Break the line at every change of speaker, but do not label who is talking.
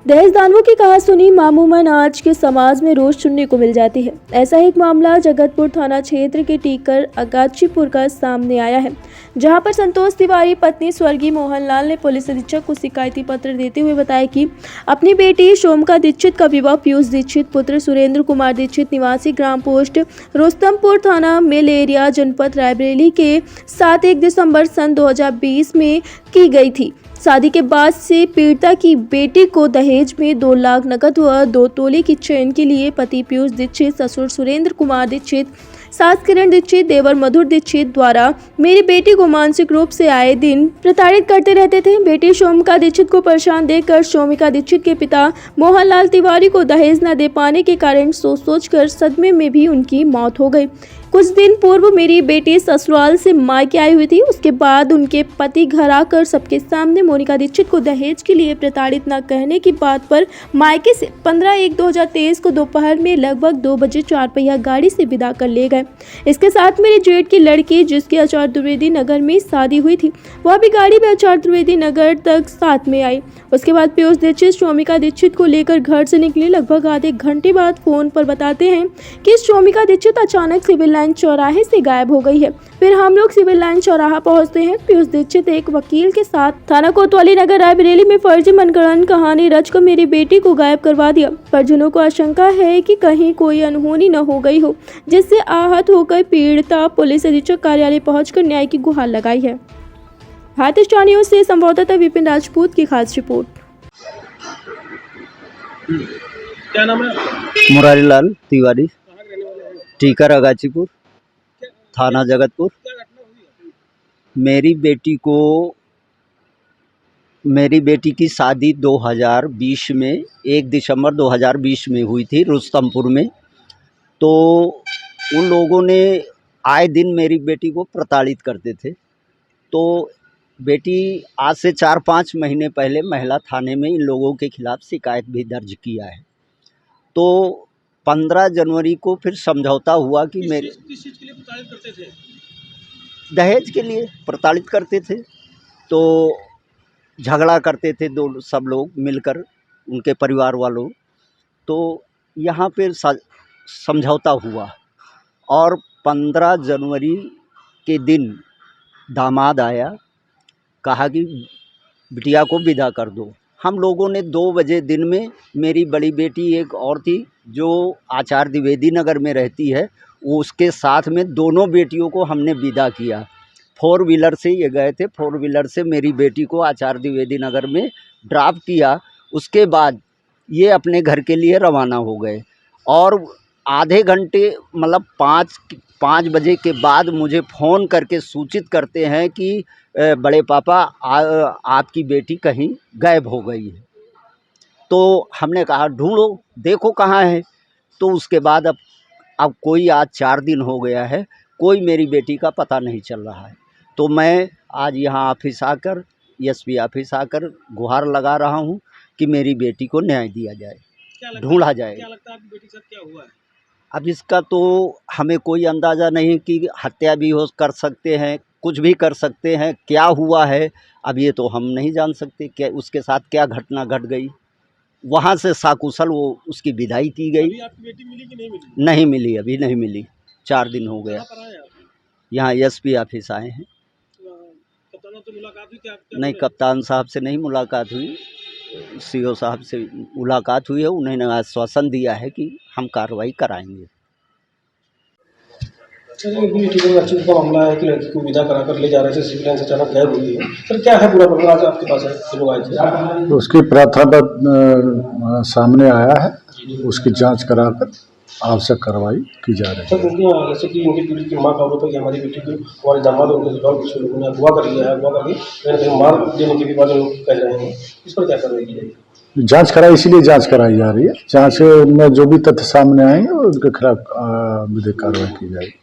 दहेज दानवों की कहासुनी मामूमन आज के समाज में रोज सुनने को मिल जाती है। ऐसा एक मामला जगतपुर थाना क्षेत्र के टीकर अगाचीपुर का सामने आया है, जहां पर संतोष तिवारी पत्नी स्वर्गीय मोहनलाल ने पुलिस अधीक्षक को शिकायती पत्र देते हुए बताया कि अपनी बेटी शोमिका दीक्षित का विवाह पीयूष दीक्षित पुत्र सुरेंद्र कुमार दीक्षित निवासी ग्राम पोस्ट रुस्तमपुर थाना मेलेरिया जनपद रायबरेली के साथ 1 दिसंबर सन 2020 में की गई थी। शादी के बाद से पीड़िता की बेटी को दहेज में 2 लाख नकद व 2 तोले की चेन के लिए पति पीयूष दीक्षित, ससुर सुरेंद्र कुमार दीक्षित, सास किरण दीक्षित, देवर मधुर दीक्षित द्वारा मेरी बेटी को मानसिक रूप से आए दिन प्रताड़ित करते रहते थे। बेटी शोमिका दीक्षित को परेशान देखकर शोमिका दीक्षित के पिता मोहनलाल तिवारी को दहेज न दे पाने के कारण सोच-सोचकर सदमे में भी उनकी मौत हो गई। कुछ दिन पूर्व मेरी बेटी ससुराल से मायके आई हुई थी। उसके बाद उनके पति घर आकर सबके सामने मोनिका दीक्षित को दहेज के लिए प्रताड़ित न कहने की बात पर मायके से 15/1/2023 को दोपहर में लगभग 2 बजे 4 पहिया गाड़ी से विदा कर ले गए। इसके साथ मेरे जेठ की लड़की, जिसकी आचार्य द्विवेदी नगर में शादी हुई थी, वह भी गाड़ी में आचार्य द्विवेदी नगर तक साथ में आई। उसके बाद पीयूष दीक्षित शोमिका दीक्षित को लेकर घर से निकले। लगभग आधे घंटे बाद फोन पर बताते हैं कि शोमिका दीक्षित अचानक सिविल लाइन चौराहे से गायब हो गई है। फिर हम लोग सिविल लाइन चौराहा पहुंचते हैं। पीयूष दीक्षित एक वकील के साथ थाना कोतवाली नगर रायबरेली में फर्जी मनगढ़ंत कहानी रचकर मेरी बेटी को गायब करवा दिया। परिजनों को आशंका है कि कहीं कोई अनहोनी न हो गई हो, जिससे आहत होकर पीड़िता पुलिस अधीक्षक कार्यालय पहुंचकर न्याय की गुहार लगाई है। भारतीय स्टार न्यूज़ से संवाददाता विपिन राजपूत की खास रिपोर्ट।
क्या नाम है?
मुरारीलाल तिवारी, टीकर अगाचीपुर, थाना जगतपुर। मेरी बेटी की शादी 2020 में 1 दिसंबर 2020 में हुई थी रुस्तमपुर में। तो उन लोगों ने आए दिन मेरी बेटी को प्रताड़ित करते थे। तो बेटी आज से 4-5 महीने पहले महिला थाने में इन लोगों के खिलाफ शिकायत भी दर्ज किया है। तो 15 जनवरी को फिर समझौता हुआ कि मेरे
किस चीज़ के लिए प्रताड़ित करते थे?
दहेज के लिए प्रताड़ित करते थे। तो झगड़ा करते थे सब लोग मिलकर, उनके परिवार वालों। तो यहाँ पे समझौता हुआ और 15 जनवरी के दिन दामाद आया, कहा कि बिटिया को विदा कर दो। हम लोगों ने 2 बजे दिन में, मेरी बड़ी बेटी एक और थी जो आचार्य द्विवेदी नगर में रहती है, वो उसके साथ में दोनों बेटियों को हमने विदा किया। 4 व्हीलर से ये गए थे। 4 व्हीलर से मेरी बेटी को आचार्य द्विवेदी नगर में ड्रॉप किया। उसके बाद ये अपने घर के लिए रवाना हो गए और आधे घंटे मतलब 5 बजे के बाद मुझे फ़ोन करके सूचित करते हैं कि बड़े पापा आपकी बेटी कहीं गायब हो गई है। तो हमने कहा ढूंढो, देखो कहाँ है। तो उसके बाद अब कोई आज 4 दिन हो गया है, कोई मेरी बेटी का पता नहीं चल रहा है। तो मैं आज यहाँ ऑफिस आकर, एसपी ऑफिस आकर गुहार लगा रहा हूँ कि मेरी बेटी को न्याय दिया जाए, ढूंढा जाए।
क्या लगता है आपकी बेटी के साथ क्या हुआ है?
अब इसका तो हमें कोई अंदाज़ा नहीं कि हत्या भी कर सकते हैं, कुछ भी कर सकते हैं। क्या हुआ है अब ये तो हम नहीं जान सकते, क्या उसके साथ क्या घटना घट गई। वहाँ से साकुशल वो उसकी विदाई की गई।
अभी आपकी बेटी मिली कि नहीं मिली?
नहीं मिली, अभी नहीं मिली। 4 दिन हो गया।
कहाँ पर आए आप?
यहाँ एसपी ऑफिस आए हैं।
कप्तानों से मुलाकात हुई? क्या
नहीं, कप्तान साहब से नहीं मुलाकात हुई, सीओ साहब से मुलाकात हुई है। उन्होंने आश्वासन दिया है कि हम कार्रवाई कराएंगे।
सर, ये टीकर अगाचीपुर का मामला है कि लड़की को विदा कराकर ले जा रहे थे, सिविल लाइन से अचानक गायब हुई है। सर, क्या है पूरा मामला? आज आपके पास है, ये लोग आए थे।
तो उसकी प्राथमिक सामने आया है, उसकी जांच कराकर आवश्यक कार्रवाई की जा रही है।
सर, जैसे कि इनकी पीड़ित की माँ का आरोप है कि हमारी बेटी को हमारे दामाद और कुछ लोगों ने अगवा कर लिया है, अगवा करके कहीं ना कहीं मार देने के भी बारे में कह रहे हैं। इस पर क्या कार्रवाई की जाएगी?
जांच कराई, इसीलिए जांच कराई जा रही है। जांच में जो भी तथ्य सामने आएंगे उनके खिलाफ विधिक कार्रवाई की जाएगी।